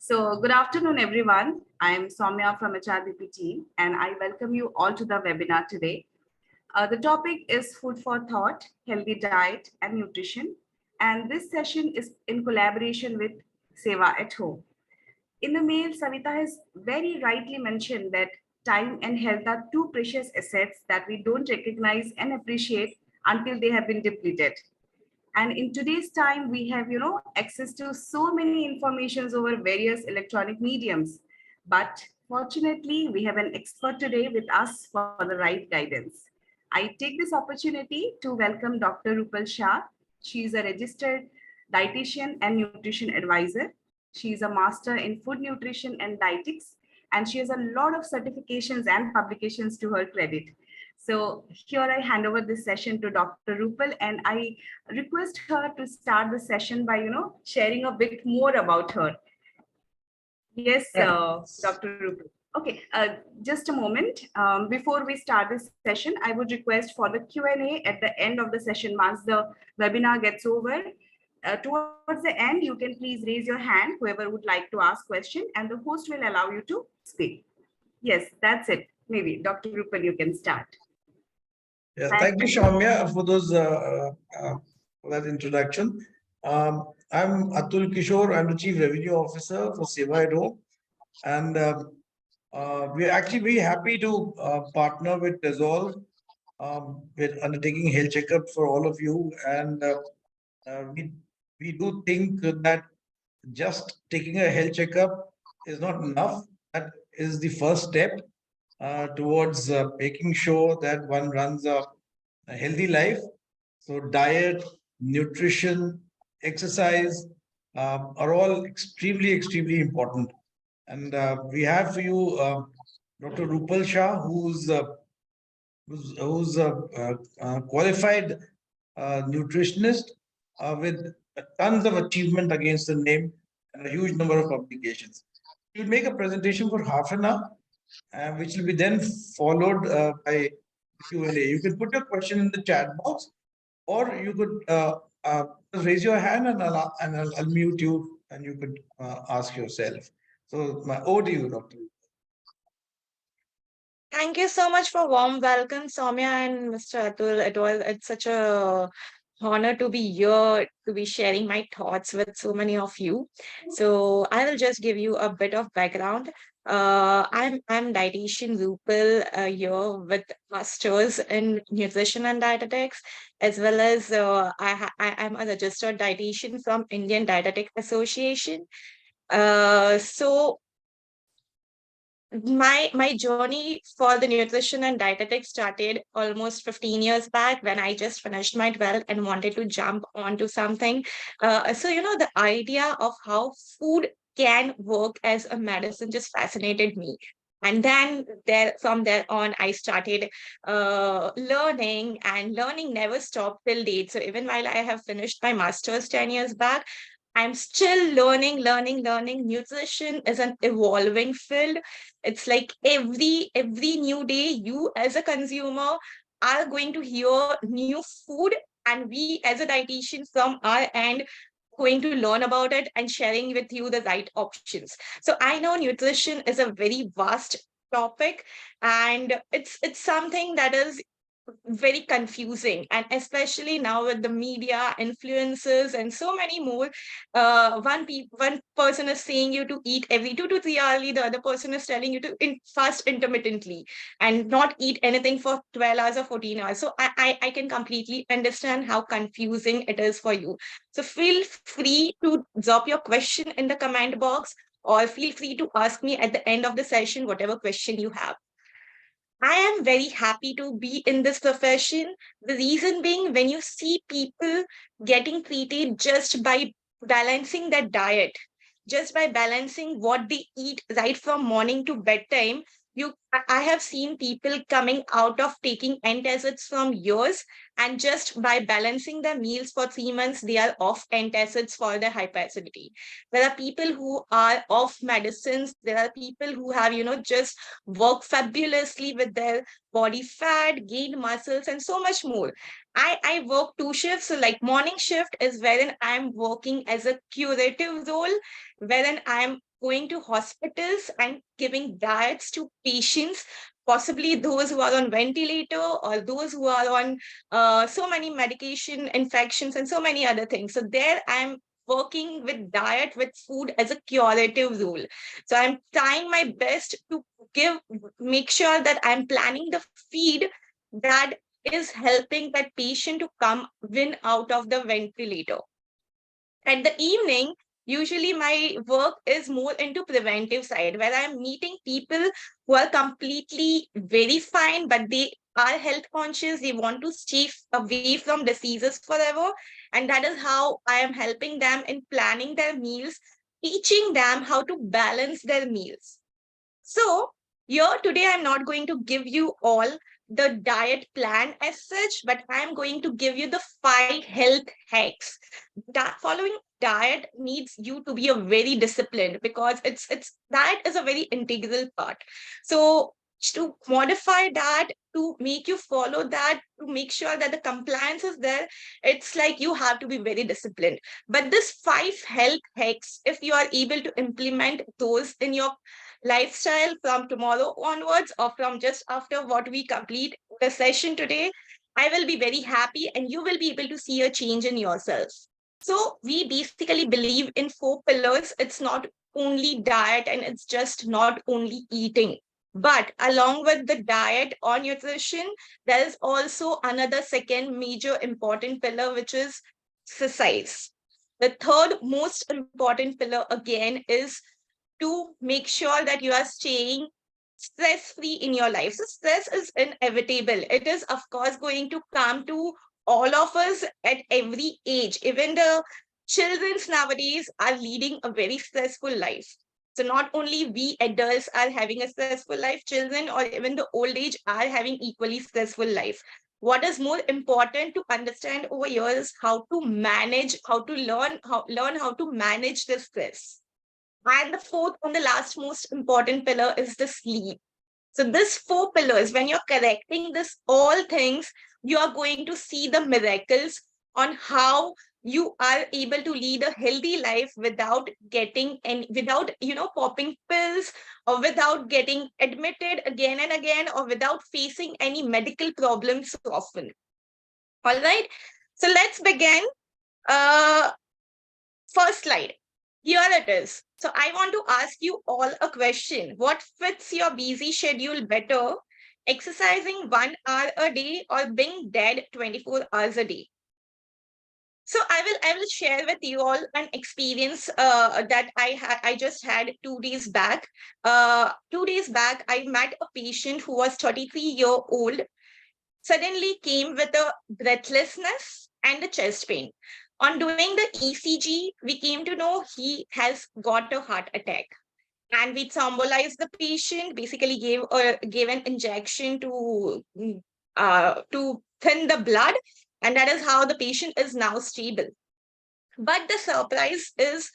So, good afternoon, everyone. I am Soumya from HRBP team, and I welcome you all to the webinar today. The topic is food for thought, healthy diet, and nutrition. And this session is in collaboration with Seva at Home. In the mail, Savita has very rightly mentioned that time and health are two precious assets that we don't recognize and appreciate until they have been depleted. And in today's time, we have, access to so many informations over various electronic mediums. But fortunately, we have an expert today with us for the right guidance. I take this opportunity to welcome Dr. Rupal Shah. She is a registered dietitian and nutrition advisor. She is a master in food nutrition and dietetics, and she has a lot of certifications and publications to her credit. So here I hand over this session to Dr. Rupal, and I request her to start the session by, sharing a bit more about her. Yes, Dr. Rupal. Okay, just a moment. Before we start this session, I would request for the Q&A at the end of the session once the webinar gets over. Towards the end, you can please raise your hand, whoever would like to ask question, and the host will allow you to speak. Yes, that's it. Maybe Dr. Rupal, you can start. Yeah, thank you, Soumya, for for that introduction. I'm Atul Kishore. I'm the Chief Revenue Officer for Seva At Home, and we're actually very happy to partner with Tessolve with undertaking health checkup for all of you. And we do think that just taking a health checkup is not enough. That is the first step towards making sure that one runs a healthy life. So diet, nutrition, exercise are all extremely important. And we have for you Dr. Rupal Shah, who's a qualified nutritionist with tons of achievement against the name and a huge number of publications. You'll make a presentation for half an hour, which will be then followed by Q&A. You can put your question in the chat box, or you could raise your hand and I'll unmute you and you could ask yourself. So over to you, Dr. Thank you so much for warm welcome, Soumya and Mr. Atul. It's such a honor to be here, to be sharing my thoughts with so many of you. So I will just give you a bit of background. I'm dietitian Rupal here with masters in nutrition and dietetics, as well as I'm a registered dietitian from Indian Dietetic Association. So my journey for the nutrition and dietetics started almost 15 years back when I just finished my 12th and wanted to jump onto something. So the idea of how food can work as a medicine just fascinated me. And then from there on, I started learning, and learning never stopped till date. So even while I have finished my master's 10 years back, I'm still learning. Nutrition is an evolving field. It's like every new day, you as a consumer are going to hear new food, and we as a dietitian from our end going to learn about it and sharing with you the right options. So I know nutrition is a very vast topic, and it's something that is very confusing, and especially now with the media influences and so many more. One person is saying you to eat every 2 to 3 hours, the other person is telling you to fast intermittently and not eat anything for 12 hours or 14 hours. So I can completely understand how confusing it is for you. So feel free to drop your question in the comment box, or feel free to ask me at the end of the session whatever question you have. I am very happy to be in this profession. The reason being, when you see people getting treated just by balancing their diet, just by balancing what they eat right from morning to bedtime, I have seen people coming out of taking antacids from years, and just by balancing their meals for 3 months, they are off antacids for their hyperacidity. There are people who are off medicines. There are people who have, just worked fabulously with their body fat, gained muscles, and so much more. I work 2 shifts. So like morning shift is wherein I'm working as a curative role, wherein I'm going to hospitals and giving diets to patients, possibly those who are on ventilator or those who are on so many medication infections and so many other things. So there I'm working with diet, with food as a curative role. So I'm trying my best to make sure that I'm planning the feed that is helping that patient to come win out of the ventilator. At the evening, usually my work is more into preventive side, where I'm meeting people who are completely very fine, but they are health conscious. They want to stay away from diseases forever. And that is how I am helping them in planning their meals, teaching them how to balance their meals. So here today, I'm not going to give you all the diet plan as such, but I'm going to give you the 5 health hacks. That following diet needs you to be a very disciplined, because it's diet is a very integral part. So to modify that, to make you follow that, to make sure that the compliance is there, it's like you have to be very disciplined. But this 5 health hacks, if you are able to implement those in your lifestyle from tomorrow onwards, or from just after what we complete the session today, I will be very happy and you will be able to see a change in yourself. So we basically believe in 4 pillars. It's not only diet and it's just not only eating. But along with the diet or nutrition, there is also another second major important pillar, which is exercise. The third most important pillar again is to make sure that you are staying stress free in your life. So stress is inevitable. It is, of course, going to come to all of us at every age. Even the children nowadays are leading a very stressful life. So not only we adults are having a stressful life, children or even the old age are having equally stressful life. What is more important to understand over here is how to manage, how to learn how to manage the stress. And the fourth and the last most important pillar is the sleep. So this 4 pillars, when you're correcting this all things, you are going to see the miracles on how you are able to lead a healthy life without getting and without popping pills, or without getting admitted again and again, or without facing any medical problems so often. All right. So let's begin. Uh, First slide. Here it is. So I want to ask you all a question. What fits your busy schedule better? Exercising 1 hour a day or being dead 24 hours a day? So I will share with you all an experience that I just had 2 days back. 2 days back, I met a patient who was 33-year-old, suddenly came with a breathlessness and a chest pain. On doing the ECG, we came to know he has got a heart attack. And we thrombolized the patient, basically gave an injection to thin the blood, and that is how the patient is now stable. But the surprise is,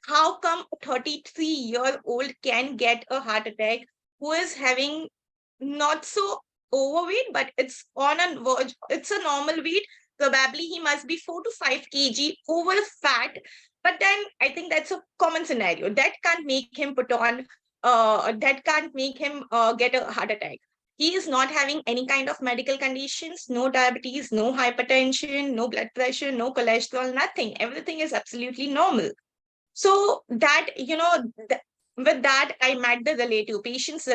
how come a 33-year-old can get a heart attack who is having not so overweight, but it's on a verge, it's a normal weight. Probably he must be 4 to 5 kg over fat. But then I think that's a common scenario. That can't make him get a heart attack. He is not having any kind of medical conditions, no diabetes, no hypertension, no blood pressure, no cholesterol, nothing. Everything is absolutely normal. So that, with that, I met the patient's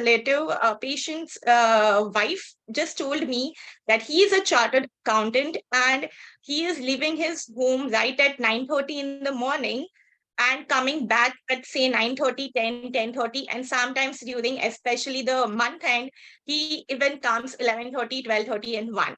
wife just told me that he is a chartered accountant and he is leaving his home right at 9:30 in the morning and coming back at say 9:30, 10:30, and sometimes during especially the month end, he even comes 11:30, 12:30 and 1.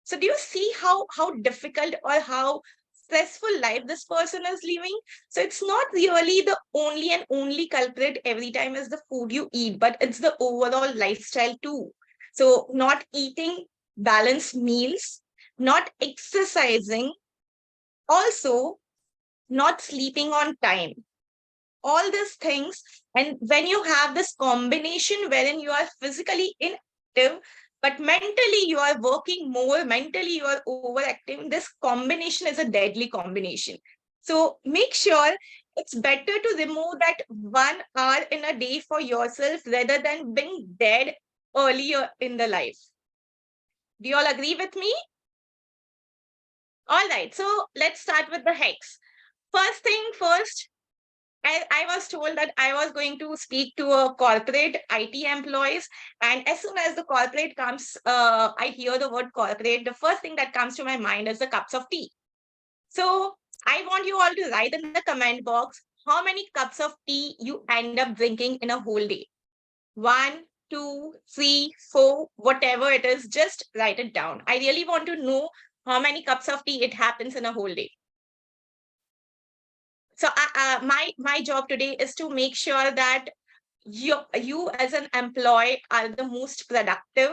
So do you see how difficult or how stressful life this person is living? So it's not really the only culprit every time is the food you eat, but it's the overall lifestyle too. So not eating balanced meals, not exercising, also not sleeping on time. All these things, and when you have this combination wherein you are physically inactive but mentally you are working more, mentally you are overactive, this combination is a deadly combination. So make sure it's better to remove that 1 hour in a day for yourself rather than being dead earlier in the life. Do you all agree with me? All right, so let's start with the hacks. First thing first, I was told that I was going to speak to a corporate IT employees. And as soon as the corporate comes, I hear the word corporate, the first thing that comes to my mind is the cups of tea. So I want you all to write in the comment box how many cups of tea you end up drinking in a whole day. 1, 2, 3, 4, whatever it is, just write it down. I really want to know how many cups of tea it happens in a whole day. So my job today is to make sure that you as an employee are the most productive.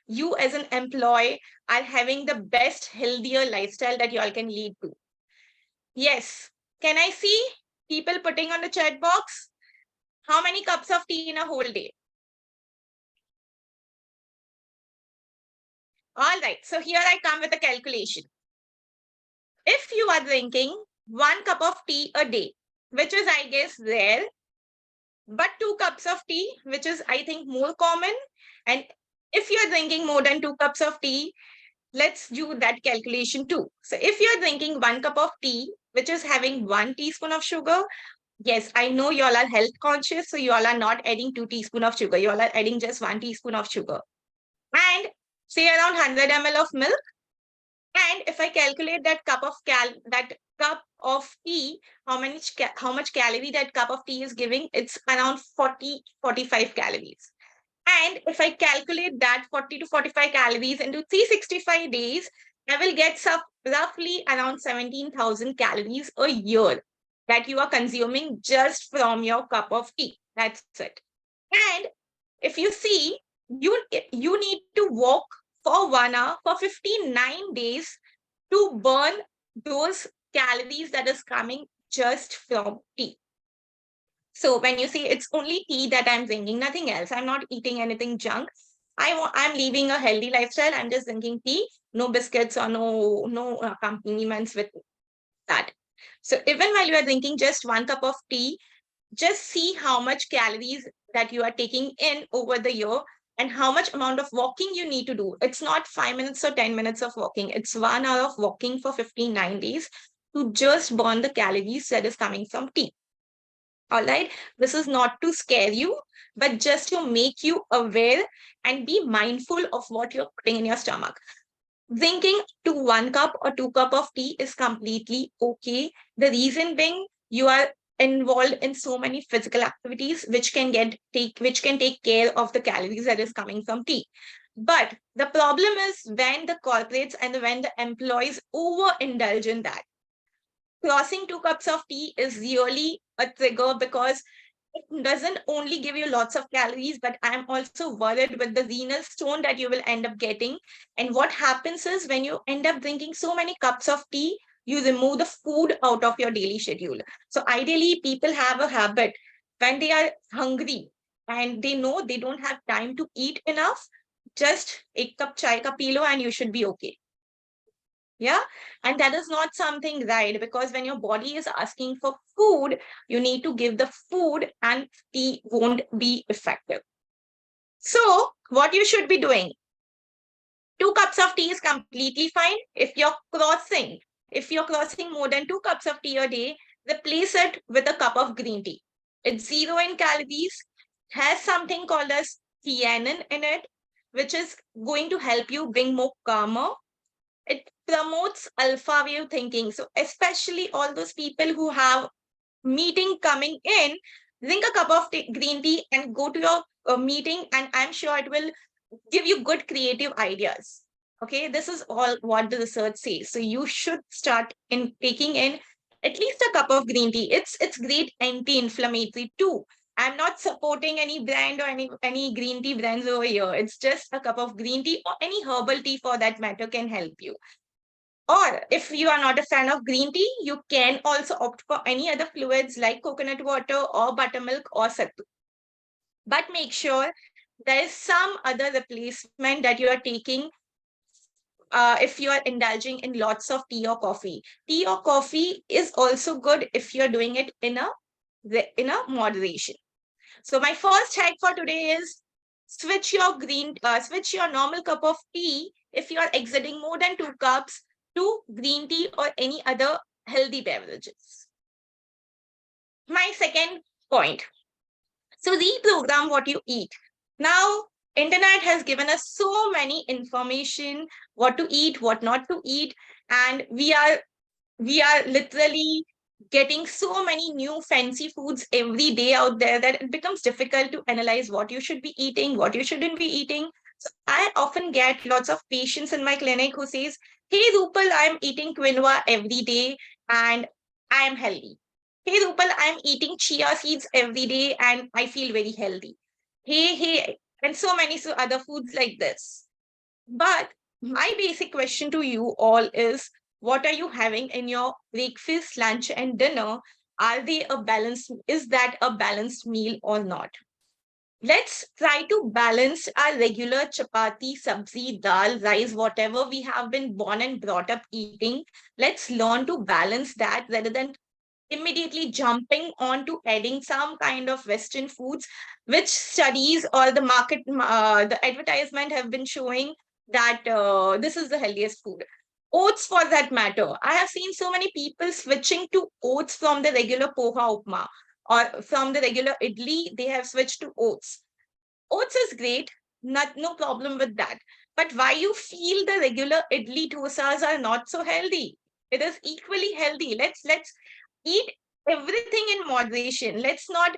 You as an employee are having the best, healthier lifestyle that you all can lead to. Yes. Can I see people putting on the chat box? How many cups of tea in a whole day? All right. So here I come with a calculation. If you are drinking 1 cup of tea a day, which is, I guess, rare, but 2 cups of tea, which is, I think, more common. And if you're drinking more than 2 cups of tea, let's do that calculation too. So if you're drinking 1 cup of tea, which is having 1 teaspoon of sugar, yes, I know you all are health conscious, so you all are not adding 2 teaspoons of sugar. You all are adding just 1 teaspoon of sugar. And say around 100 ml of milk. And if I calculate that cup of tea, how much calorie that cup of tea is giving, it's around 40-45 calories. And if I calculate that 40 to 45 calories into 365 days, I will get roughly around 17,000 calories a year that you are consuming just from your cup of tea. That's it. And if you see, you need to walk for 1 hour for 59 days to burn those calories that is coming just from tea. So when you see it's only tea that I'm drinking, nothing else. I'm not eating anything junk. I'm living a healthy lifestyle. I'm just drinking tea, no biscuits or no accompaniments with that. So even while you are drinking just 1 cup of tea, just see how much calories that you are taking in over the year and how much amount of walking you need to do. It's not 5 minutes or 10 minutes of walking. It's 1 hour of walking for 59 days to just burn the calories that is coming from tea. All right. This is not to scare you, but just to make you aware and be mindful of what you're putting in your stomach. Drinking to 1 cup or 2 cup of tea is completely okay. The reason being you are involved in so many physical activities which can take care of the calories that is coming from tea. But the problem is when the corporates and when the employees overindulge in that. Crossing 2 cups of tea is really a trigger because it doesn't only give you lots of calories, but I'm also worried with the renal stone that you will end up getting. And what happens is when you end up drinking so many cups of tea, you remove the food out of your daily schedule. So ideally, people have a habit when they are hungry and they know they don't have time to eat enough, just a cup chai ka pee lo and you should be okay. Yeah. And that is not something right, because when your body is asking for food, you need to give the food and tea won't be effective. So what you should be doing, 2 cups of tea is completely fine. If you're crossing more than 2 cups of tea a day, replace it with a cup of green tea. It's 0 in calories, has something called as theanine in it, which is going to help you bring more calmer. It promotes alpha wave thinking. So especially all those people who have meeting coming in, drink a cup of green tea and go to your meeting, and I'm sure it will give you good creative ideas. Okay, this is all what the research says. So you should start in taking in at least a cup of green tea. It's great anti-inflammatory too. I'm not supporting any brand or any green tea brands over here. It's just a cup of green tea or any herbal tea for that matter can help you. Or if you are not a fan of green tea, you can also opt for any other fluids like coconut water or buttermilk or sattu. But make sure there is some other replacement that you are taking if you are indulging in lots of tea or coffee. Tea or coffee is also good if you're doing it in a moderation. So my first hack for today is switch your normal cup of tea if you are exiting more than 2 cups to green tea or any other healthy beverages. My second point. So reprogram what you eat. Now, internet has given us so many information, what to eat, what not to eat, and we are literally getting so many new fancy foods every day out there that it becomes difficult to analyze what you should be eating, what you shouldn't be eating. So I often get lots of patients in my clinic who says, "Hey Rupal, I'm eating quinoa every day and I am healthy. Hey Rupal, I'm eating chia seeds every day and I feel very healthy. Hey, and so many other foods like this." But my basic question to you all is, what are you having in your breakfast, lunch, and dinner? Is that a balanced meal or not? Let's try to balance our regular chapati, sabzi, dal, rice, whatever we have been born and brought up eating. Let's learn to balance that rather than immediately jumping on to adding some kind of Western foods, which studies or the advertisement have been showing that this is the healthiest food. Oats, for that matter. I have seen so many people switching to oats from the regular poha upma or from the regular idli. They have switched to oats. Oats is great, no problem with that. But why you feel the regular idli dosas are not so healthy? It is equally healthy. Let's eat everything in moderation. Let's not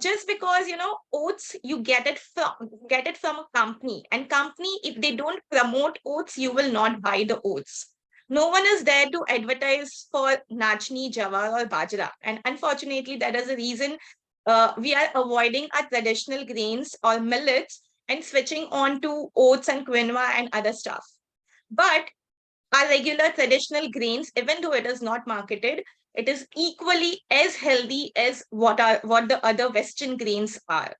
just because oats you get it from a company, and company, if they don't promote oats, you will not buy the oats. No one is there to advertise for nachni, jawar, or bajra, and unfortunately that is the reason we are avoiding our traditional grains or millets and switching on to oats and quinoa and other stuff. But our regular traditional grains, even though it is not marketed, it is equally as healthy as what the other Western grains are.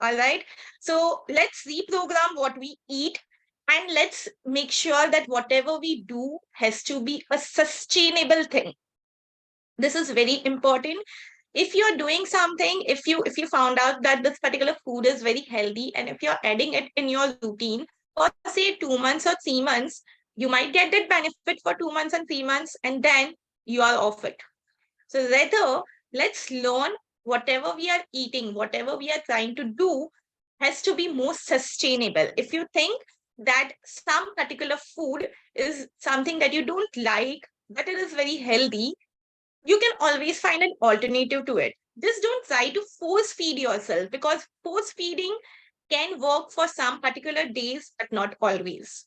All right. So let's reprogram what we eat, and let's make sure that whatever we do has to be a sustainable thing. This is very important. If you're doing something, if you found out that this particular food is very healthy, and if you're adding it in your routine for say 2 months or 3 months, you might get that benefit for 2 months and 3 months, and then you are off it. So rather, let's learn whatever we are eating, whatever we are trying to do has to be more sustainable. If you think that some particular food is something that you don't like, but it is very healthy, you can always find an alternative to it. Just don't try to force feed yourself, because force feeding can work for some particular days, but not always.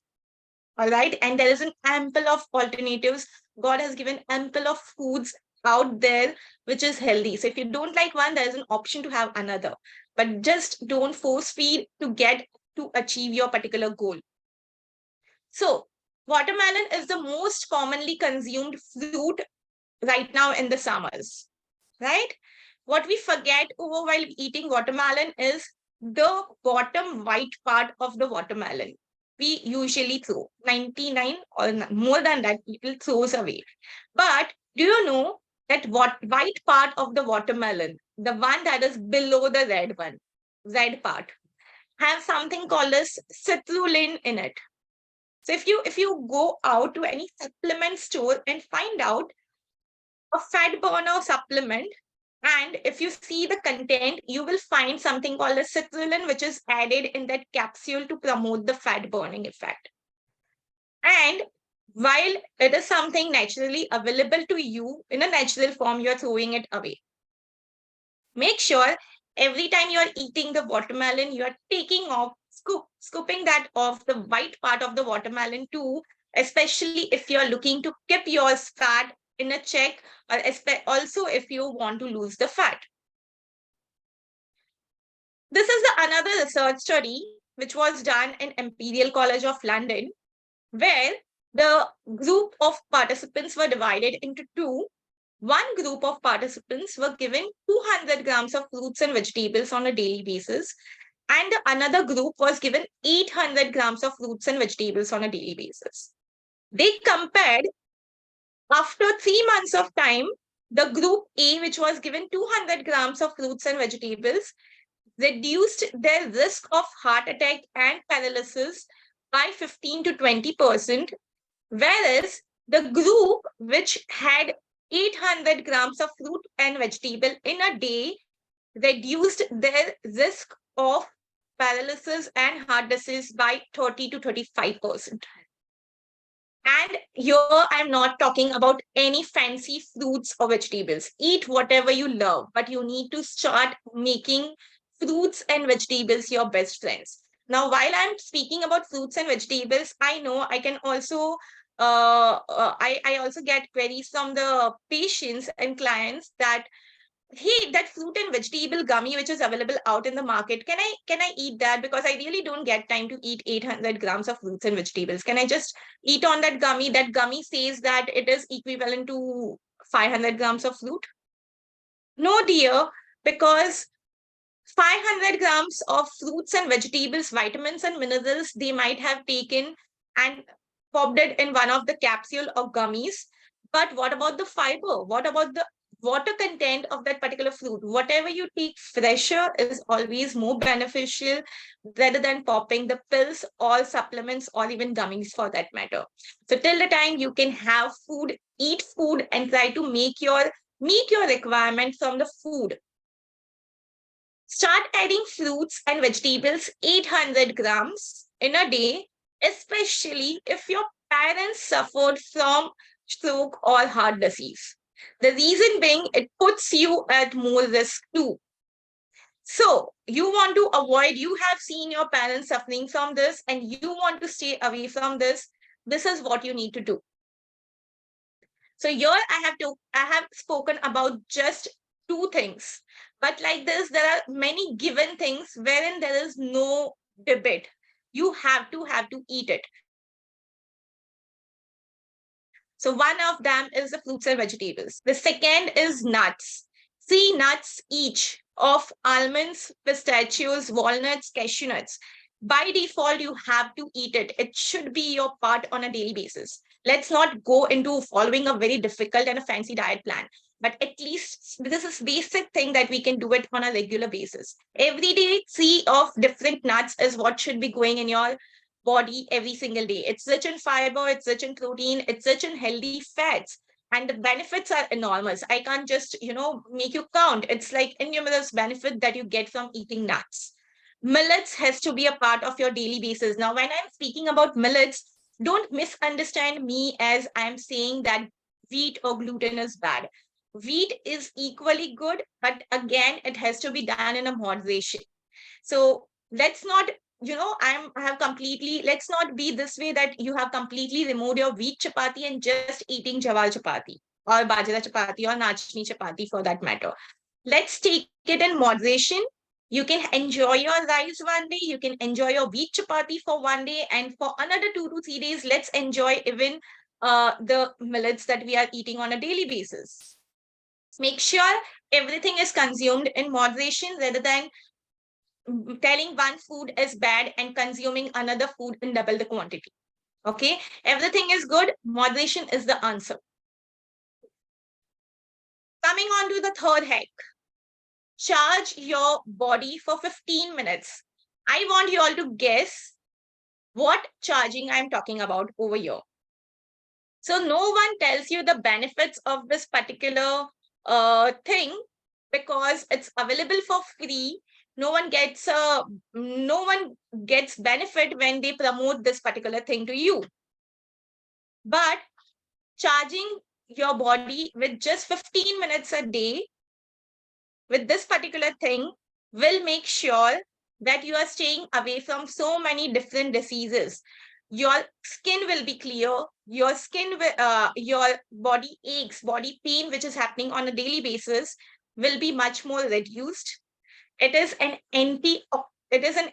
All right. And there is an ample of alternatives. God has given ample of foods out there which is healthy. So if you don't like one, there is an option to have another. But just don't force feed to achieve your particular goal. So watermelon is the most commonly consumed fruit right now in the summers, right? What we forget over while eating watermelon is the bottom white part of the watermelon. We usually throw 99 or more than that, people throws away. But do you know that what white part of the watermelon, the one that is below the red part, have something called as citrulline in it. So if you go out to any supplement store and find out a fat burner supplement, and if you see the content, you will find something called a citrulline, which is added in that capsule to promote the fat burning effect. And while it is something naturally available to you in a natural form, you're throwing it away. Make sure every time you're eating the watermelon, you're taking off, scooping that off the white part of the watermelon too, especially if you're looking to keep your fat in a check, or also if you want to lose the fat. This is another research study which was done in Imperial College of London, where the group of participants were divided into two. One group of participants were given 200 grams of fruits and vegetables on a daily basis, And another group was given 800 grams of fruits and vegetables on a daily basis. They compared after 3 months of time, the group A, which was given 200 grams of fruits and vegetables, reduced their risk of heart attack and paralysis by 15 to 20%, whereas the group which had 800 grams of fruit and vegetable in a day reduced their risk of paralysis and heart disease by 30 to 35%. And here I'm not talking about any fancy fruits or vegetables. Eat whatever you love, but you need to start making fruits and vegetables your best friends. Now, while I'm speaking about fruits and vegetables, I know I can also I also get queries from the patients and clients that, hey, that fruit and vegetable gummy which is available out in the market, can I eat that? Because I really don't get time to eat 800 grams of fruits and vegetables. Can I just eat on that gummy? That gummy says that it is equivalent to 500 grams of fruit. No, dear, because 500 grams of fruits and vegetables, vitamins and minerals they might have taken and popped it in one of the capsule or gummies. But what about the fiber? What about the water content of that particular fruit? Whatever you take fresher is always more beneficial rather than popping the pills or supplements or even gummies for that matter. So till the time you can have food, eat food and try to meet your requirement from the food. Start adding fruits and vegetables 800 grams in a day, especially if your parents suffered from stroke or heart disease. The reason being, it puts you at more risk too. So you want to avoid, you have seen your parents suffering from this and you want to stay away from this. This is what you need to do. So here I have spoken about just 2 things. But like this, there are many given things wherein there is no debate. You have to eat it. So one of them is the fruits and vegetables. The second is nuts. 3 nuts each of almonds, pistachios, walnuts, cashew nuts. By default, you have to eat it. It should be your part on a daily basis. Let's not go into following a very difficult and a fancy diet plan. But at least this is basic thing that we can do it on a regular basis. Every day, 3 of different nuts is what should be going in your body every single day. It's rich in fiber, it's rich in protein, it's rich in healthy fats. And the benefits are enormous. I can't just, make you count. It's like innumerous benefit that you get from eating nuts. Millets has to be a part of your daily basis. Now, when I'm speaking about millets, don't misunderstand me as I'm saying that wheat or gluten is bad. Wheat is equally good, but again, it has to be done in a moderation. So let's not, let's not be this way that you have completely removed your wheat chapati and just eating jawar chapati or bajra chapati or nachni chapati for that matter. Let's take it in moderation. You can enjoy your rice one day, you can enjoy your wheat chapati for one day, and for another 2 to 3 days, let's enjoy even the millets that we are eating on a daily basis. Make sure everything is consumed in moderation rather than telling one food is bad and consuming another food in double the quantity. Okay, everything is good. Moderation is the answer. Coming on to the third hack. Charge your body for 15 minutes. I want you all to guess what charging I'm talking about over here. So no one tells you the benefits of this particular thing because it's available for free. No one gets benefit when they promote this particular thing to you. But charging your body with just 15 minutes a day with this particular thing will make sure that you are staying away from so many different diseases. Your skin will be clear, your body aches, body pain, which is happening on a daily basis, will be much more reduced. It is an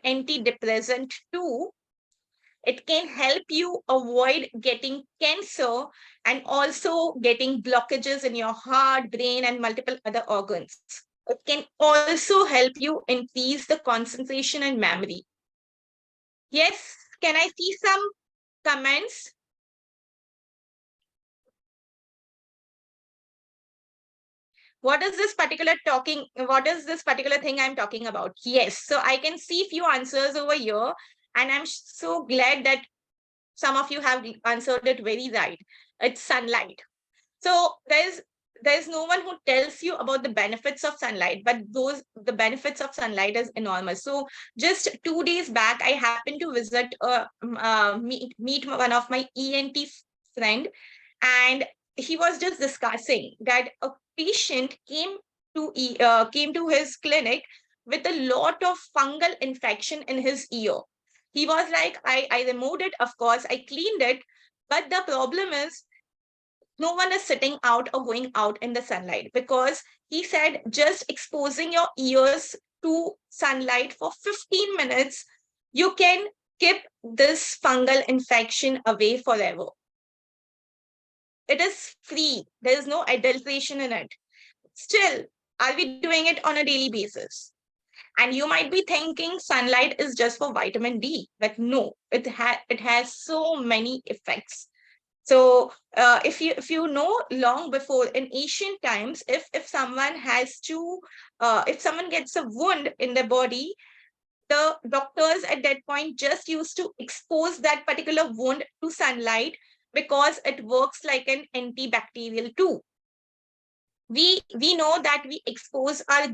antidepressant too. It can help you avoid getting cancer and also getting blockages in your heart, brain, and multiple other organs. It can also help you increase the concentration and memory. Yes, can I see some comments? What is this particular thing I'm talking about? Yes, so I can see few answers over here, and I'm so glad that some of you have answered it very right. It's sunlight. So there's no one who tells you about the benefits of sunlight, but the benefits of sunlight is enormous. So just 2 days back, I happened to visit meet one of my ENT friend, and he was just discussing that a patient came to his clinic with a lot of fungal infection in his ear. He was like, I removed it, of course, I cleaned it, but the problem is no one is sitting out or going out in the sunlight, because he said just exposing your ears to sunlight for 15 minutes, you can keep this fungal infection away forever. It is free. There is no adulteration in it. Still, are we doing it on a daily basis? And you might be thinking sunlight is just for vitamin D, but no, it has so many effects. So if you know, long before in ancient times, if someone has to if someone gets a wound in their body, the doctors at that point just used to expose that particular wound to sunlight, because it works like an antibacterial too. We know that we expose our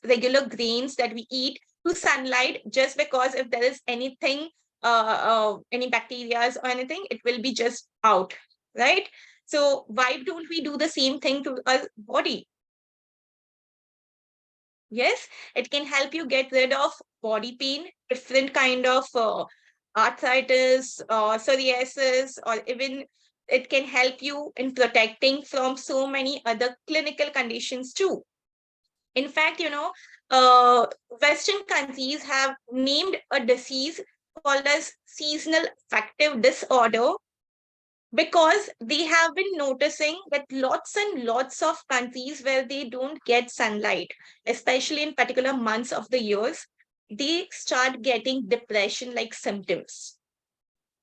regular grains that we eat, to sunlight, just because if there is anything, any bacteria or anything, it will be just out, right? So why don't we do the same thing to our body? Yes, it can help you get rid of body pain, different kind of arthritis or psoriasis, or even it can help you in protecting from so many other clinical conditions too. In fact, Western countries have named a disease called as seasonal affective disorder, because they have been noticing that lots and lots of countries where they don't get sunlight, especially in particular months of the years, they start getting depression like symptoms.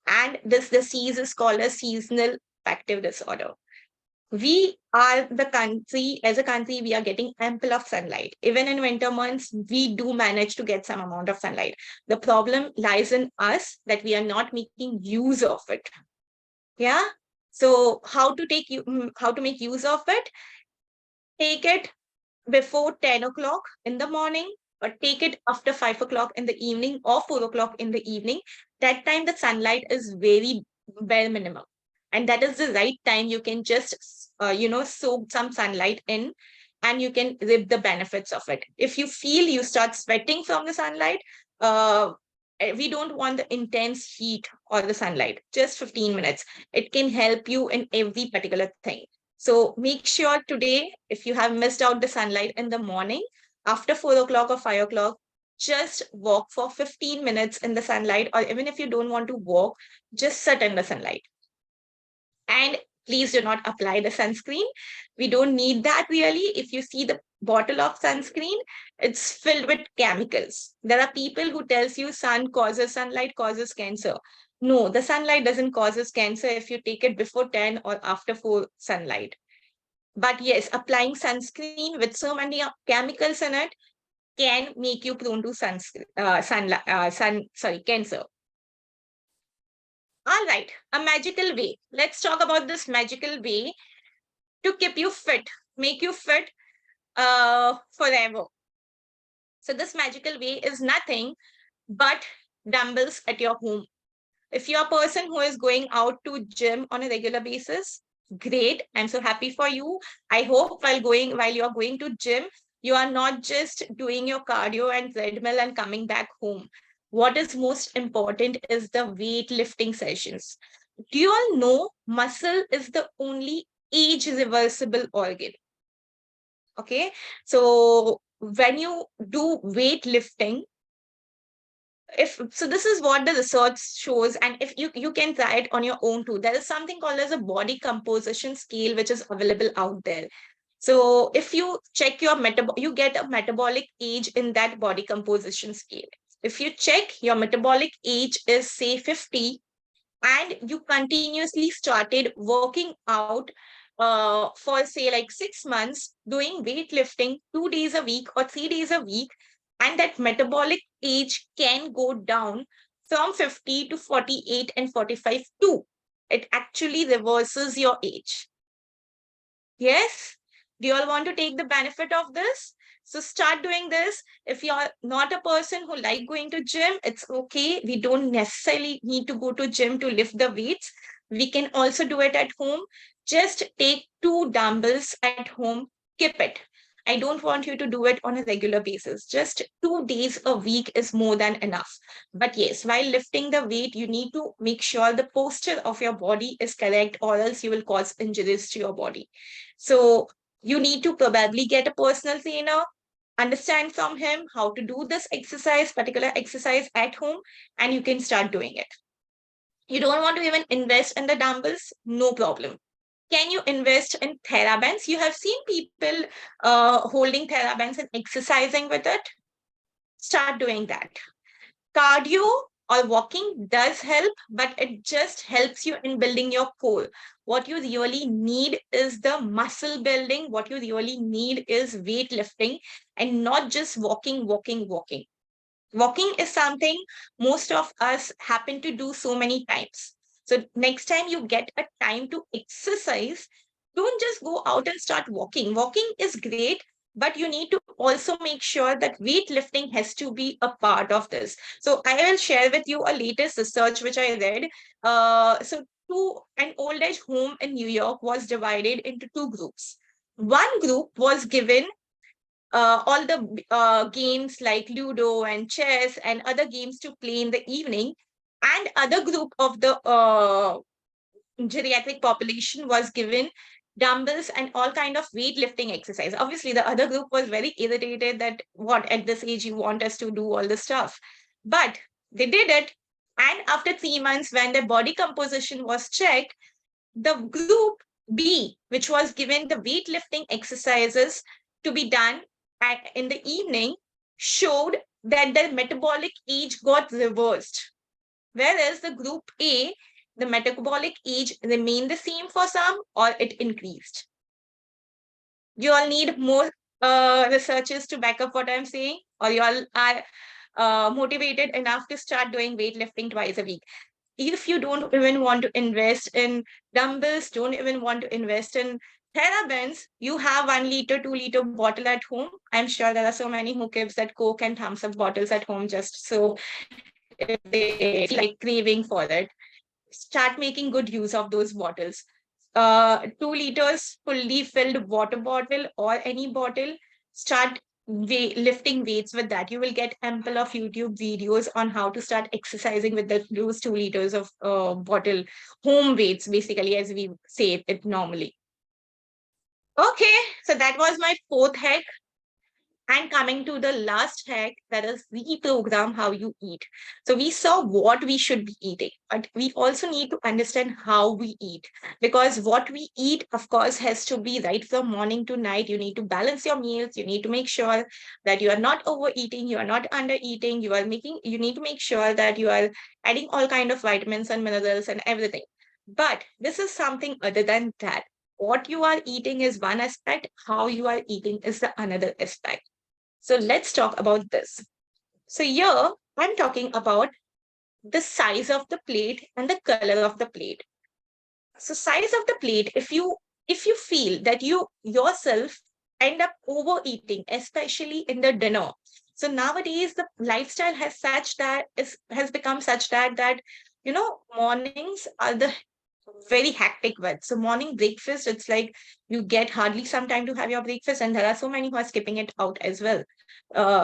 And this disease is called a seasonal affective disorder. We are the country, as a country, we are getting ample of sunlight. Even in winter months, we do manage to get some amount of sunlight. The problem lies in us that we are not making use of it. Yeah. So how to make use of it? Take it before 10 o'clock in the morning, or take it after 5 o'clock in the evening or 4 o'clock in the evening. That time the sunlight is very bare minimum. And that is the right time you can just, soak some sunlight in, and you can reap the benefits of it. If you feel you start sweating from the sunlight, uh, we don't want the intense heat or the sunlight, just 15 minutes. It can help you in every particular thing. So make sure today, if you have missed out the sunlight in the morning, after 4 o'clock or 5 o'clock, just walk for 15 minutes in the sunlight, or even if you don't want to walk, just sit in the sunlight. And please do not apply the sunscreen. We don't need that really. If you see the bottle of sunscreen, it's filled with chemicals. There are people who tells you sunlight causes cancer. No, the sunlight doesn't causes cancer if you take it before 10 or after 4 sunlight. But yes, applying sunscreen with so many chemicals in it can make you prone to cancer. All right, a magical way. Let's talk about this magical way to keep you fit, make you fit forever. So this magical way is nothing but dumbbells at your home. If you're a person who is going out to gym on a regular basis, great. I'm so happy for you. I hope while you're going to gym, you are not just doing your cardio and treadmill and coming back home. What is most important is the weightlifting sessions. Do you all know muscle is the only age reversible organ? Okay. So when you do weightlifting, this is what the research shows, and if you can try it on your own too. There is something called as a body composition scale which is available out there. So if you check your you get a metabolic age in that body composition scale. If you check your metabolic age is say 50, and you continuously started working out for say like 6 months, doing weightlifting 2 days a week or 3 days a week, and that metabolic age can go down from 50 to 48 and 45 too. It actually reverses your age. Yes? Do you all want to take the benefit of this? So start doing this. If you're not a person who like going to gym, it's okay. We don't necessarily need to go to gym to lift the weights. We can also do it at home. Just take 2 dumbbells at home, keep it. I don't want you to do it on a regular basis. Just 2 days a week is more than enough. But yes, while lifting the weight, you need to make sure the posture of your body is correct, or else you will cause injuries to your body. So you need to probably get a personal trainer, understand from him how to do this exercise, particular exercise at home, and you can start doing it. You don't want to even invest in the dumbbells? No problem. Can you invest in TheraBands? You have seen people holding TheraBands and exercising with it. Start doing that. Cardio or walking does help, but it just helps you in building your core. What you really need is the muscle building. What you really need is weightlifting, and not just walking, walking, walking. Walking is something most of us happen to do so many times. So next time you get a time to exercise, don't just go out and start walking. Walking is great, but you need to also make sure that weightlifting has to be a part of this. So I will share with you a latest research which I read. An old age home in New York was divided into 2 groups. One group was given all the games like Ludo and chess and other games to play in the evening, and other group of the geriatric population was given dumbbells and all kind of weightlifting exercise. Obviously, the other group was very irritated that what at this age you want us to do all this stuff, but they did it. And after 3 months, when their body composition was checked, the group B, which was given the weightlifting exercises to be done in the evening, showed that their metabolic age got reversed. Whereas the group A, the metabolic age remained the same for some, or it increased. You all need more researches to back up what I'm saying, or you all are motivated enough to start doing weightlifting twice a week. If you don't even want to invest in dumbbells, don't even want to invest in TheraBands, you have 1 liter, 2 liter bottle at home. I'm sure there are so many who keeps that Coke and Thumbs Up bottles at home just so if they feel like craving for it. Start making good use of those bottles. 2 liters fully filled water bottle or any bottle, start lifting weights with that. You will get ample of YouTube videos on how to start exercising with those 2 liters of bottle, home weights, basically, as we say it normally. Okay, so that was my 4th hack. And coming to the last hack, that is reprogram how you eat. So we saw what we should be eating, but we also need to understand how we eat, because what we eat, of course, has to be right from morning to night. You need to balance your meals. You need to make sure that you are not overeating, you are not undereating. You need to make sure that you are adding all kind of vitamins and minerals and everything. But this is something other than that. What you are eating is one aspect, how you are eating is the another aspect. So let's talk about this. So here I'm talking about the size of the plate and the color of the plate. So size of the plate, if you feel that you yourself end up overeating, especially in the dinner. So nowadays the lifestyle has become such that mornings are the very hectic with. So morning breakfast, it's like you get hardly some time to have your breakfast, and there are so many who are skipping it out as well.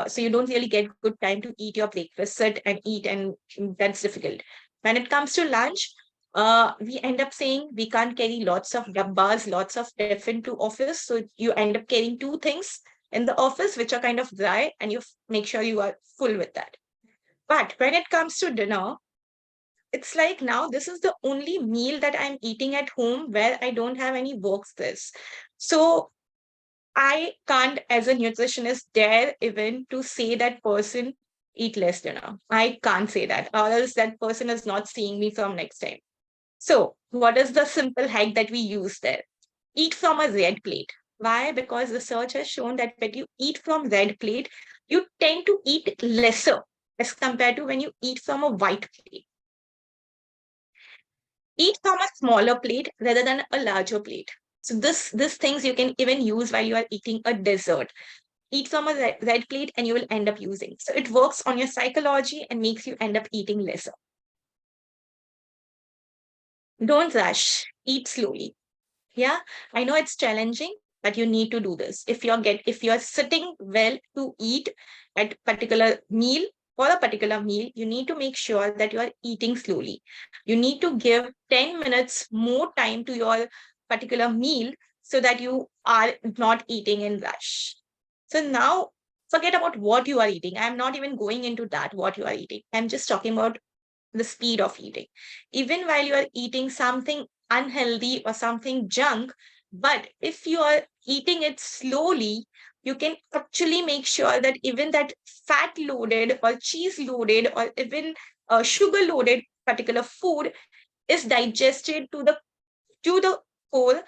So you don't really get good time to eat your breakfast, sit and eat, and that's difficult. When it comes to lunch, we end up saying we can't carry lots of dabbas, lots of tiffin to office. So you end up carrying 2 things in the office, which are kind of dry, and you make sure you are full with that. But when it comes to dinner, it's like now this is the only meal that I'm eating at home where I don't have any work stress. So I can't, as a nutritionist, dare even to say that person eat less dinner. I can't say that, or else that person is not seeing me from next time. So, what is the simple hack that we use there? Eat from a red plate. Why? Because research has shown that when you eat from red plate, you tend to eat lesser as compared to when you eat from a white plate. Eat from a smaller plate rather than a larger plate. So this things you can even use while you are eating a dessert. Eat from a red plate and you will end up using. So it works on your psychology and makes you end up eating lesser. Don't rush. Eat slowly. Yeah, I know it's challenging, but you need to do this. If you're sitting well to eat at particular meal for a particular meal, you need to make sure that you are eating slowly. You need to give 10 minutes more time to your particular meal so that you are not eating in rush. So now forget about what you are eating. I'm not even going into that, what you are eating. I'm just talking about the speed of eating. Even while you are eating something unhealthy or something junk, but if you are eating it slowly, you can actually make sure that even that fat loaded or cheese loaded or even sugar loaded particular food is digested to the core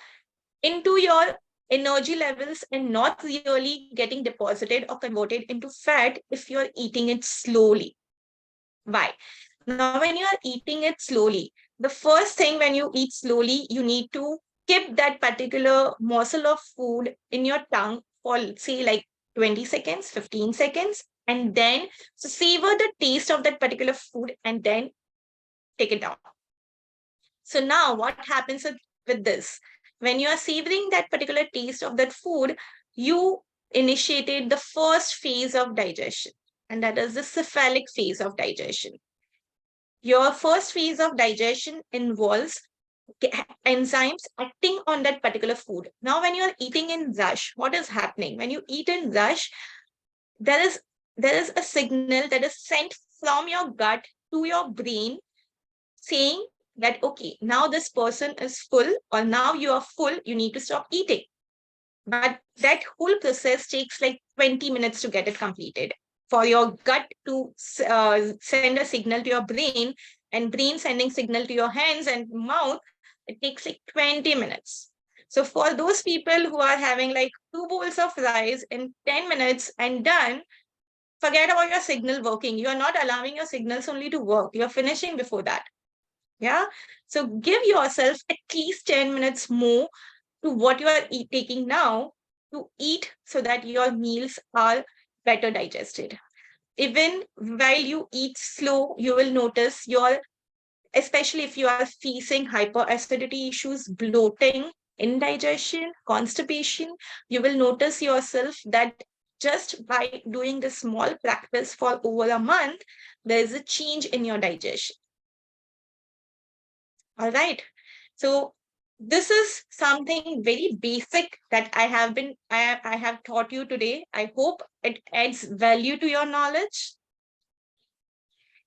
into your energy levels and not really getting deposited or converted into fat if you're eating it slowly. Why? Now, when you are eating it slowly, the first thing when you eat slowly, you need to keep that particular morsel of food in your tongue for, say, like 20 seconds, 15 seconds, and then so savor the taste of that particular food and then take it down. So now what happens with this? When you are savoring that particular taste of that food, you initiated the first phase of digestion, and that is the cephalic phase of digestion. Your first phase of digestion involves enzymes acting on that particular food. Now, when you're eating in rush, what is happening? When you eat in rush, there is there is a signal that is sent from your gut to your brain saying that, okay, now this person is full, or now you are full, you need to stop eating. But that whole process takes like 20 minutes to get it completed. For your gut to send a signal to your brain, and brain sending signal to your hands and mouth, it takes like 20 minutes. So for those people who are having like 2 bowls of rice in 10 minutes and done, forget about your signal working. You are not allowing your signals only to work. You're finishing before that. Yeah. So give yourself at least 10 minutes more to what you are taking now to eat so that your meals are better digested. Even while you eat slow, you will notice especially if you are facing hyperacidity issues, bloating, indigestion, constipation, you will notice yourself that just by doing this small practice for over a month, there is a change in your digestion. All right. So this is something very basic that I have taught you today. I hope it adds value to your knowledge.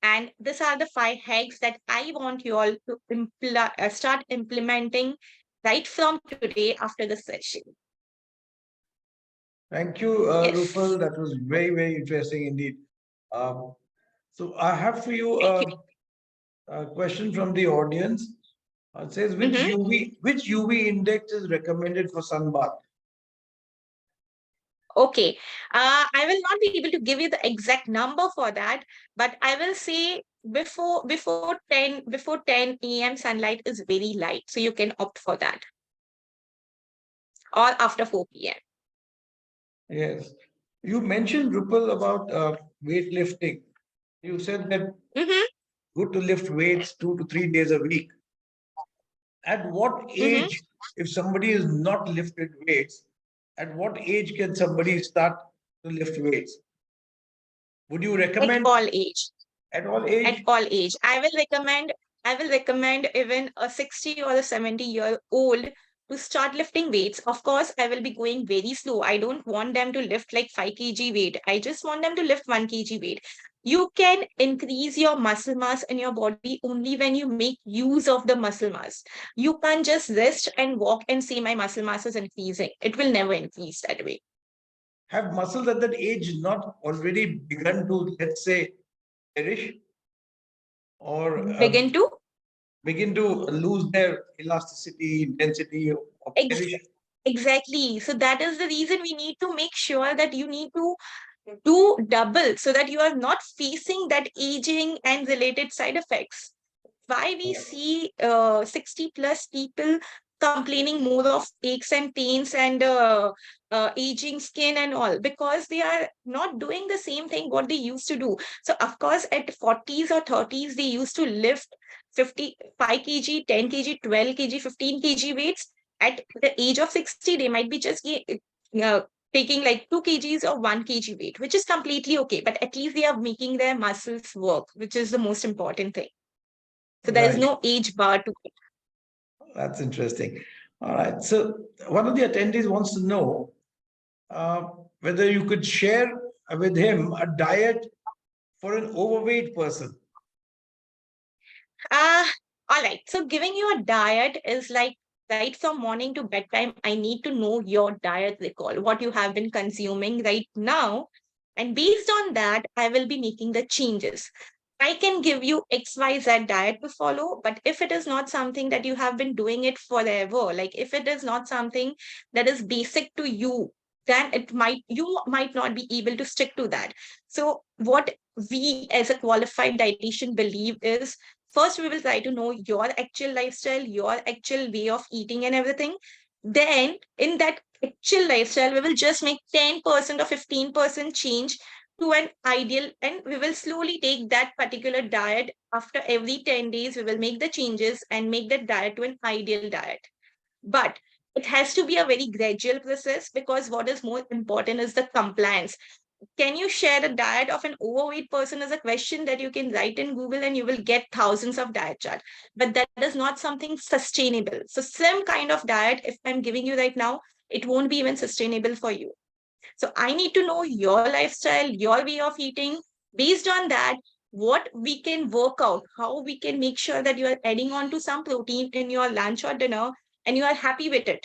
And these are the 5 hacks that I want you all to start implementing right from today after the session. Thank you, Yes. Rupal. That was very, very interesting indeed. So I have for you a question from the audience. It says, which UV index is recommended for sunbath? Okay. I will not be able to give you the exact number for that, but I will say before 10 a.m. sunlight is very light, so you can opt for that. Or after 4 p.m. Yes. You mentioned, Rupal, about weightlifting. You said that good to lift weights 2 to 3 days a week. At what age, if somebody is not lifted weights, at what age can somebody start to lift weights? Would you recommend? At all age. At all age? At all age. I will recommend even a 60 or a 70-year-old to start lifting weights, of course, I will be going very slow. I don't want them to lift like 5 kg weight. I just want them to lift 1 kg weight. You can increase your muscle mass in your body only when you make use of the muscle mass. You can't just rest and walk and say my muscle mass is increasing. It will never increase that way. Have muscles at that age not already begun to, let's say, perish or begin to lose their elasticity, intensity, or perish? Exactly. So that is the reason we need to make sure that you need to do double so that you are not facing that aging and related side effects. Why we see 60 plus people complaining more of aches and pains and aging skin and all, because they are not doing the same thing what they used to do. So of course at 40s or 30s they used to lift 55 kg, 10 kg, 12 kg, 15 kg weights. At the age of 60 they might be just uh, taking like 2 kgs or 1 kg weight, which is completely okay. But at least they are making their muscles work, which is the most important thing. So there is no age bar to it. That's interesting. All right. So one of the attendees wants to know whether you could share with him a diet for an overweight person. All right. So giving you a diet is like right from morning to bedtime. I need to know your diet recall, what you have been consuming right now. And based on that, I will be making the changes. I can give you XYZ diet to follow, but if it is not something that you have been doing it forever, like if it is not something that is basic to you, then you might not be able to stick to that. So what we as a qualified dietitian believe is, first we will try to know your actual lifestyle, your actual way of eating and everything. Then in that actual lifestyle, we will just make 10% or 15% change to an ideal, and we will slowly take that particular diet. After every 10 days we will make the changes and make that diet to an ideal diet. But it has to be a very gradual process, because what is more important is the compliance. Can you share a diet of an overweight person is a question that you can write in Google and you will get thousands of diet chart. But that is not something sustainable. So some kind of diet, if I'm giving you right now, it won't be even sustainable for you. So I need to know your lifestyle, your way of eating. Based on that, what we can work out, how we can make sure that you are adding on to some protein in your lunch or dinner and you are happy with it.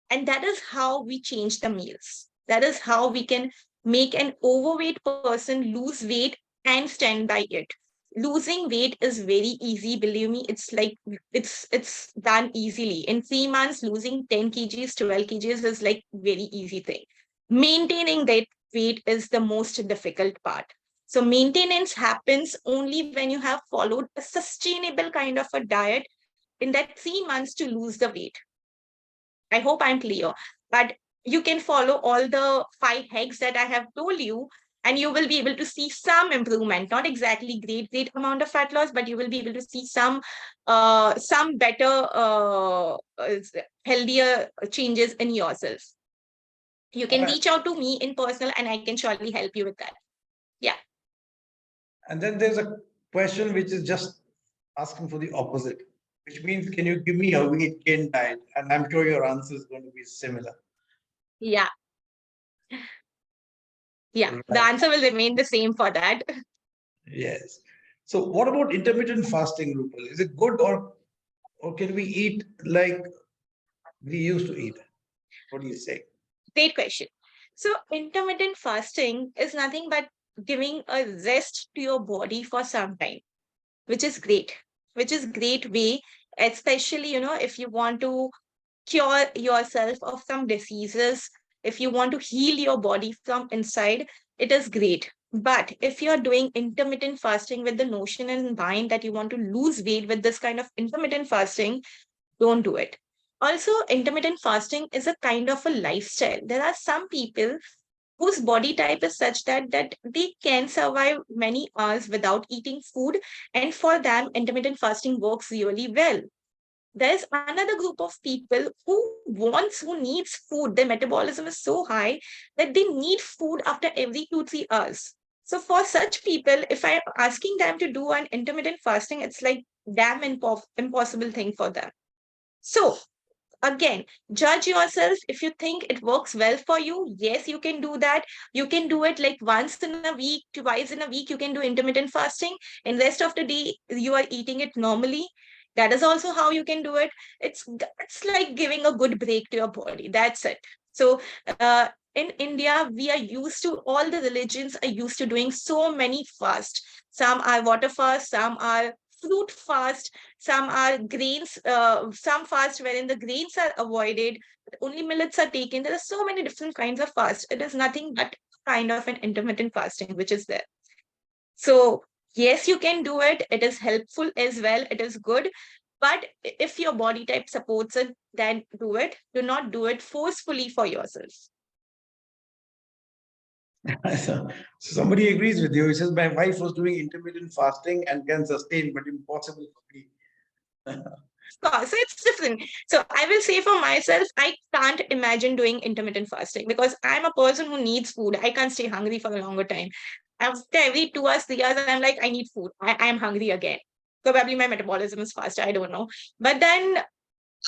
And that is how we change the meals. That is how we can make an overweight person lose weight and stand by it. Losing weight is very easy. Believe me, it's like it's done easily. In 3 months, losing 10 kgs, 12 kgs is like very easy thing. Maintaining that weight is the most difficult part. So maintenance happens only when you have followed a sustainable kind of a diet in that 3 months to lose the weight. I hope I'm clear. But you can follow all the 5 hacks that I have told you, and you will be able to see some improvement. Not exactly great amount of fat loss, but you will be able to see some better, healthier changes in yourself. You can reach out to me in personal, and I can surely help you with that. Yeah. And then there's a question which is just asking for the opposite, which means, can you give me a weight gain diet? And I'm sure your answer is going to be similar. Yeah. Yeah. Right. The answer will remain the same for that. Yes. So what about intermittent fasting, Rupal? Is it good, or can we eat like we used to eat? What do you say? Great question. So intermittent fasting is nothing but giving a rest to your body for some time, which is great way, especially, if you want to cure yourself of some diseases, if you want to heal your body from inside, it is great. But if you're doing intermittent fasting with the notion in mind that you want to lose weight with this kind of intermittent fasting, don't do it. Also, intermittent fasting is a kind of a lifestyle. There are some people whose body type is such that they can survive many hours without eating food, and for them intermittent fasting works really well. There's another group of people who needs food. Their metabolism is so high that they need food after every 2-3 hours. So for such people, if I'm asking them to do an intermittent fasting, it's like damn impossible thing for them. So again, judge yourself. If you think it works well for you, yes, you can do that. You can do it like once in a week, twice in a week, you can do intermittent fasting, and rest of the day you are eating it normally. That is also how you can do it. It's like giving a good break to your body. That's it. So in India, we are used to, all the religions are used to doing so many fast. Some are water fast, some are fruit fast, some are grains, some fast wherein the grains are avoided, only millets are taken. There are so many different kinds of fast. It is nothing but kind of an intermittent fasting, which is there. So yes, you can do it. It is helpful as well. It is good. But if your body type supports it, then do it. Do not do it forcefully for yourself. So somebody agrees with you. He says, my wife was doing intermittent fasting and can sustain, but impossible for me. So it's different. So I will say for myself, I can't imagine doing intermittent fasting because I'm a person who needs food. I can't stay hungry for a longer time. After every 2 hours, 3 hours, I'm like, I need food. I am hungry again. Probably my metabolism is faster. I don't know. But then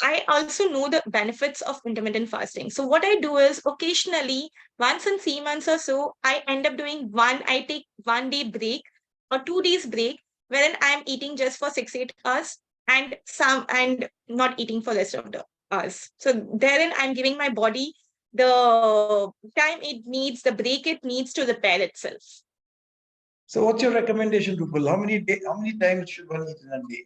I also know the benefits of intermittent fasting. So what I do is occasionally, once in 3 months or so, I end up doing I take 1 day break or 2 days break, wherein I'm eating just for 6, 8 hours and not eating for the rest of the hours. So therein I'm giving my body the time it needs, the break it needs to repair itself. So what's your recommendation, Rupal? How many times should one eat in a day?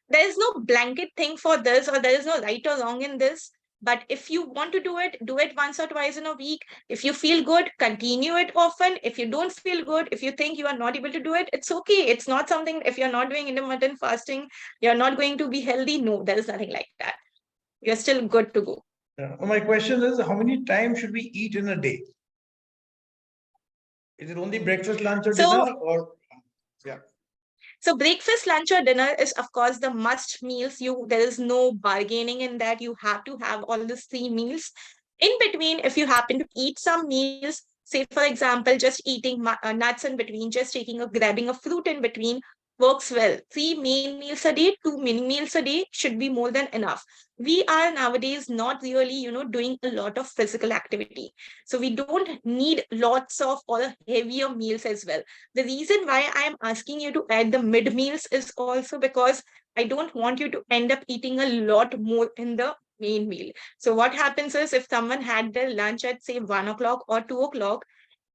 There is no blanket thing for this, or there is no right or wrong in this. But if you want to do it once or twice in a week. If you feel good, continue it often. If you don't feel good, if you think you are not able to do it, it's okay. It's not something, if you're not doing intermittent fasting, you're not going to be healthy. No, there is nothing like that. You're still good to go. My question is, how many times should we eat in a day? Is it only breakfast, lunch, or dinner? Or yeah. So breakfast, lunch, or dinner is of course the must meals. There is no bargaining in that. You have to have all these 3 meals. In between, if you happen to eat some meals, say for example, just eating nuts in between, just grabbing a fruit in between, works well. 3 main meals a day, 2 mini meals a day should be more than enough. We are nowadays not really, doing a lot of physical activity. So we don't need lots of or heavier meals as well. The reason why I am asking you to add the mid meals is also because I don't want you to end up eating a lot more in the main meal. So what happens is, if someone had their lunch at say 1 o'clock or 2 o'clock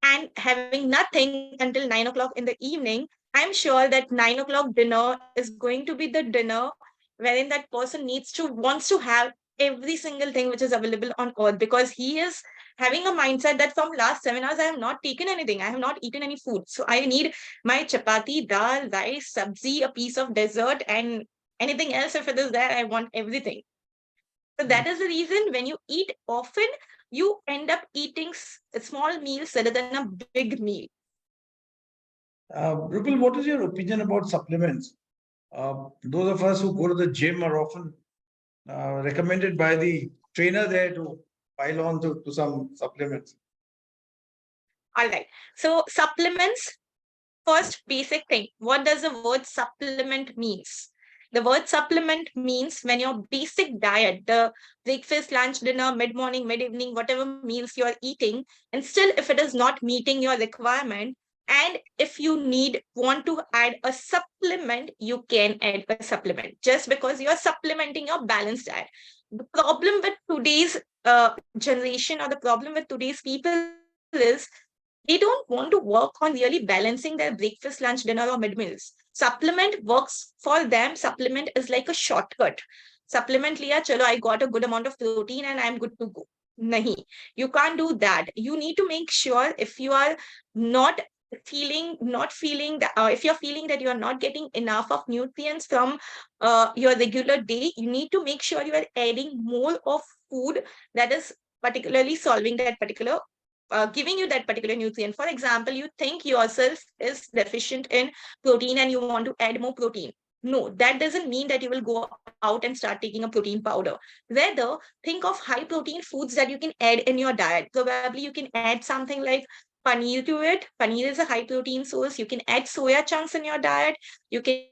and having nothing until 9 o'clock in the evening, I'm sure that 9 o'clock dinner is going to be the dinner wherein that person wants to have every single thing which is available on earth, because he is having a mindset that from last 7 hours I have not taken anything, I have not eaten any food, so I need my chapati, dal, rice, sabzi, a piece of dessert, and anything else if it is there, I want everything. So that is the reason when you eat often, you end up eating small meals rather than a big meal. Rupal, what is your opinion about supplements? Those of us who go to the gym are often recommended by the trainer there to pile on to some supplements. All right. So supplements, first basic thing. What does the word supplement means? The word supplement means when your basic diet, the breakfast, lunch, dinner, mid-morning, mid-evening, whatever meals you are eating, and still if it is not meeting your requirement, and if you want to add a supplement, you can add a supplement just because you are supplementing your balanced diet. The problem with today's generation, or the problem with today's people is they don't want to work on really balancing their breakfast, lunch, dinner, or mid meals. Supplement works for them. Supplement is like a shortcut. Supplement liya, chalo, I got a good amount of protein and I'm good to go. Nahi, you can't do that. You need to make sure if you are not feeling that, if you're feeling that you are not getting enough of nutrients from your regular day, you need to make sure you are adding more of food that is particularly solving that particular giving you that particular nutrient. For example, you think yourself is deficient in protein and you want to add more protein. No, that doesn't mean that you will go out and start taking a protein powder. Rather, think of high protein foods that you can add in your diet. Probably you can add something like paneer to it. Paneer is a high protein source. You can add soya chunks in your diet. You can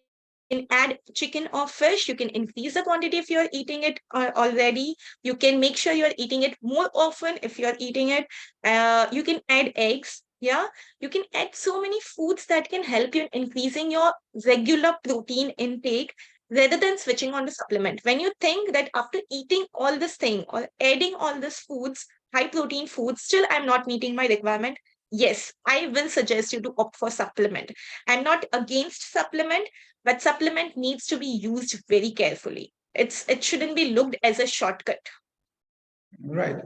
add chicken or fish. You can increase the quantity if you're eating it already. You can make sure you're eating it more often if you're eating it. You can add eggs. Yeah, you can add so many foods that can help you in increasing your regular protein intake rather than switching on the supplement. When you think that after eating all this thing or adding all these foods, high protein foods, still I'm not meeting my requirement, yes, I will suggest you to opt for supplement. I'm not against supplement, but supplement needs to be used very carefully. It shouldn't be looked as a shortcut. Right.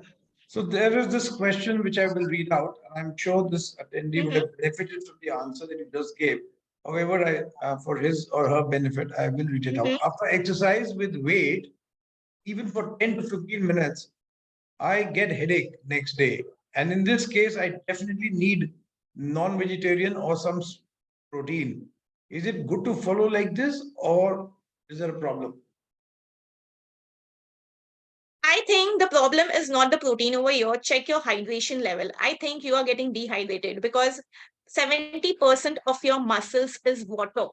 So there is this question which I will read out. I'm sure this attendee would Mhm. have benefited from the answer that you just gave. However, for his or her benefit, I will read it out. Mhm. After exercise with weight, even for 10 to 15 minutes, I get headache next day. And in this case, I definitely need non-vegetarian or some protein. Is it good to follow like this, or is there a problem? I think the problem is not the protein over here. Check your hydration level. I think you are getting dehydrated because 70% of your muscles is water.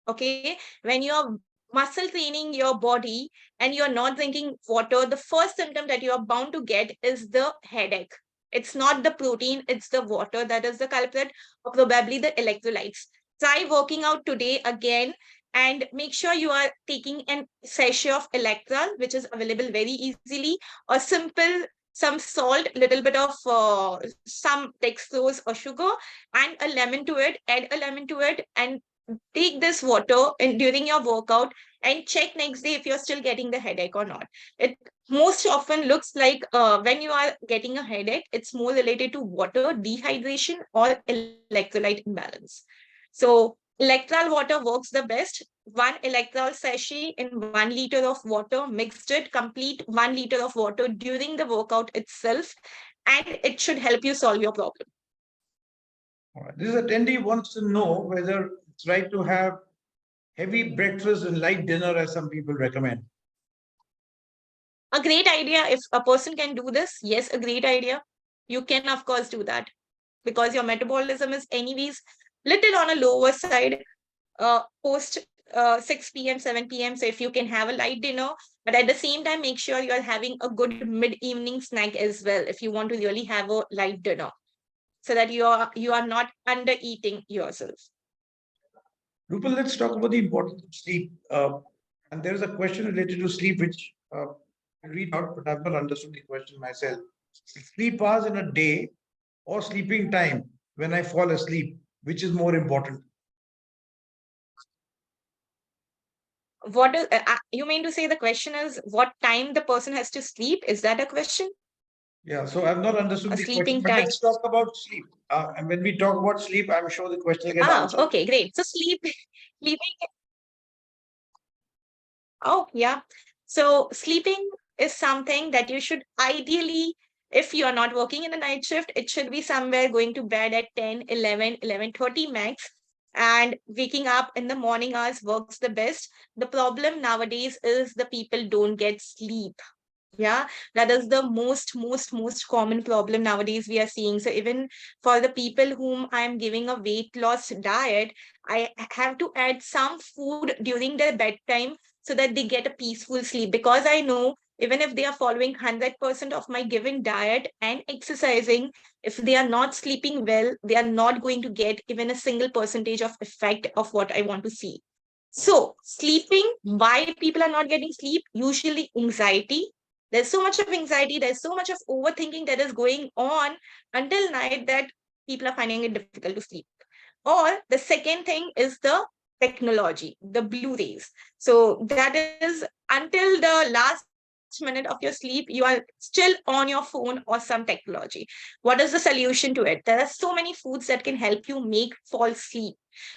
Okay. When you're muscle training your body and you're not drinking water, the first symptom that you are bound to get is the headache. It's not the protein, it's the water that is the culprit, or probably the electrolytes. Try working out today again and make sure you are taking an sachet of electral, which is available very easily, or simple some salt, little bit of some dextrose or sugar, and a lemon to it. Add a lemon to it and take this water and during your workout and check next day if you're still getting the headache or not. It most often looks like when you are getting a headache, it's more related to water dehydration or electrolyte imbalance. So electral water works the best. One electral sachet in 1 liter of water, mixed it, complete 1 liter of water during the workout itself, and it should help you solve your problem. All right. This attendee wants to know whether it's right to have heavy breakfast and light dinner, as some people recommend. A great idea. If a person can do this, yes, a great idea. You can, of course, do that because your metabolism is, anyways, little on a lower side post 6 p.m., 7 p.m. So if you can have a light dinner, but at the same time, make sure you're having a good mid-evening snack as well if you want to really have a light dinner so that you are not under eating yourself. Rupal, let's talk about the importance of sleep. And there is a question related to sleep, which I read out, but I've not understood the question myself. Sleep hours in a day or sleeping time when I fall asleep, which is more important? What is you mean to say the question is what time the person has to sleep? Is that a question? Yeah, so I've not understood A the question, sleeping but time. let's talk about sleep. And when we talk about sleep, I'm sure the question will get answered. Okay, great. So sleeping. Oh, yeah. So sleeping is something that you should ideally, if you are not working in a night shift, it should be somewhere going to bed at 10, 11, 11:30 max. And waking up in the morning hours works the best. The problem nowadays is the people don't get sleep. Yeah, that is the most common problem nowadays we are seeing. So even for the people whom I'm giving a weight loss diet, I have to add some food during their bedtime so that they get a peaceful sleep, because I know even if they are following 100% of my given diet and exercising, if they are not sleeping well, they are not going to get even a single percentage of effect of what I want to see. So sleeping, why people are not getting sleep? Usually anxiety. There's so much of anxiety, there's so much of overthinking that is going on until night that people are finding it difficult to sleep. Or the second thing is the technology, the blue rays. So that is until the last minute of your sleep, you are still on your phone or some technology. What is the solution to it? There are so many foods that can help you make fall sleep.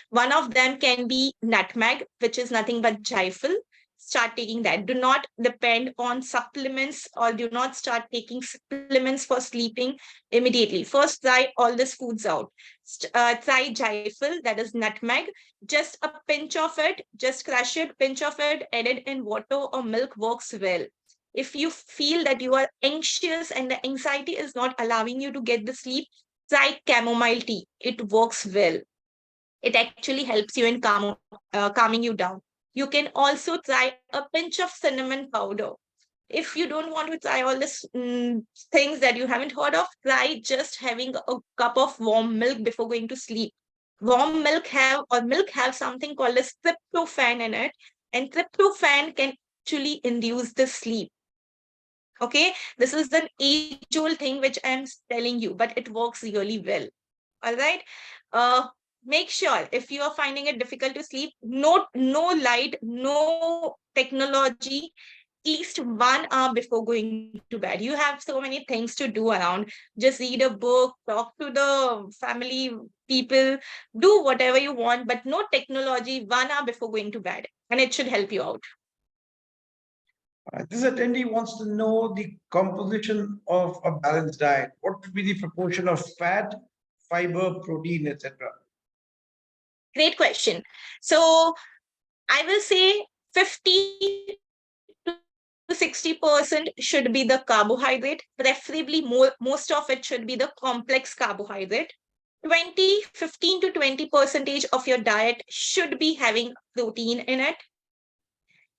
One of them can be nutmeg, which is nothing but jaifal. Start taking that. Do not depend on supplements or do not start taking supplements for sleeping immediately. First, try all these foods out. Try jaifal, that is nutmeg. Just a pinch of it, just crush it, pinch of it, add it in water or milk works well. If you feel that you are anxious and the anxiety is not allowing you to get the sleep, try chamomile tea. It works well. It actually helps you in calming you down. You can also try a pinch of cinnamon powder. If you don't want to try all these things that you haven't heard of, try just having a cup of warm milk before going to sleep. Warm milk have something called as tryptophan in it, and tryptophan can actually induce the sleep. Okay, this is an age-old thing which I'm telling you, but it works really well. All right. Uh, Make sure if you are finding it difficult to sleep, no light, no technology, at least 1 hour before going to bed. You have so many things to do around. Just read a book, talk to the family people, do whatever you want, but no technology 1 hour before going to bed. And it should help you out. This attendee wants to know the composition of a balanced diet. What would be the proportion of fat, fiber, protein, etc.? Great question. So I will say 50 to 60% should be the carbohydrate, preferably most of it should be the complex carbohydrate. 15 to 20% of your diet should be having protein in it.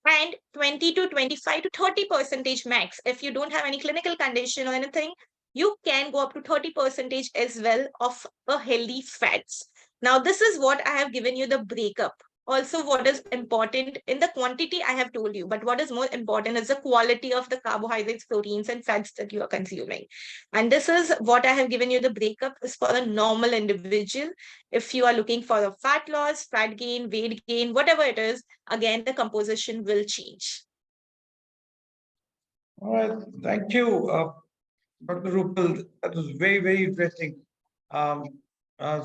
And 20 to 25 to 30% max. If you don't have any clinical condition or anything, you can go up to 30% as well of a healthy fats. Now, this is what I have given you the breakup. Also, what is important in the quantity I have told you, but what is more important is the quality of the carbohydrates, proteins, and fats that you are consuming. And this is what I have given you the breakup is for a normal individual. If you are looking for a fat loss, fat gain, weight gain, whatever it is, again, the composition will change. All right. Thank you, Dr. Rupal. That was very, very interesting. I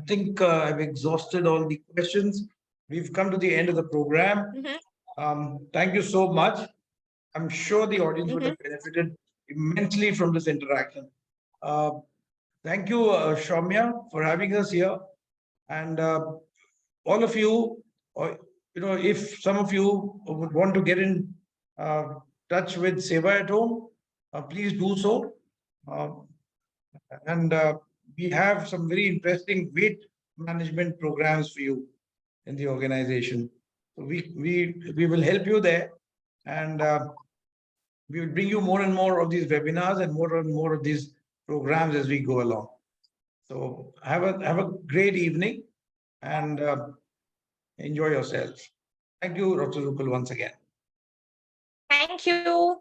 think I've exhausted all the questions. We've come to the end of the program. Thank you so much. I'm sure the audience would have benefited immensely from this interaction. Thank you, Shaumya, for having us here. And all of you, if some of you would want to get in touch with Seva at Home, please do so. And we have some very interesting weight management programs for you in the organization. So we will help you there, and we will bring you more and more of these webinars and more of these programs as we go along. So have a great evening and enjoy yourselves. Thank you, Dr. Rupal, once again. Thank you.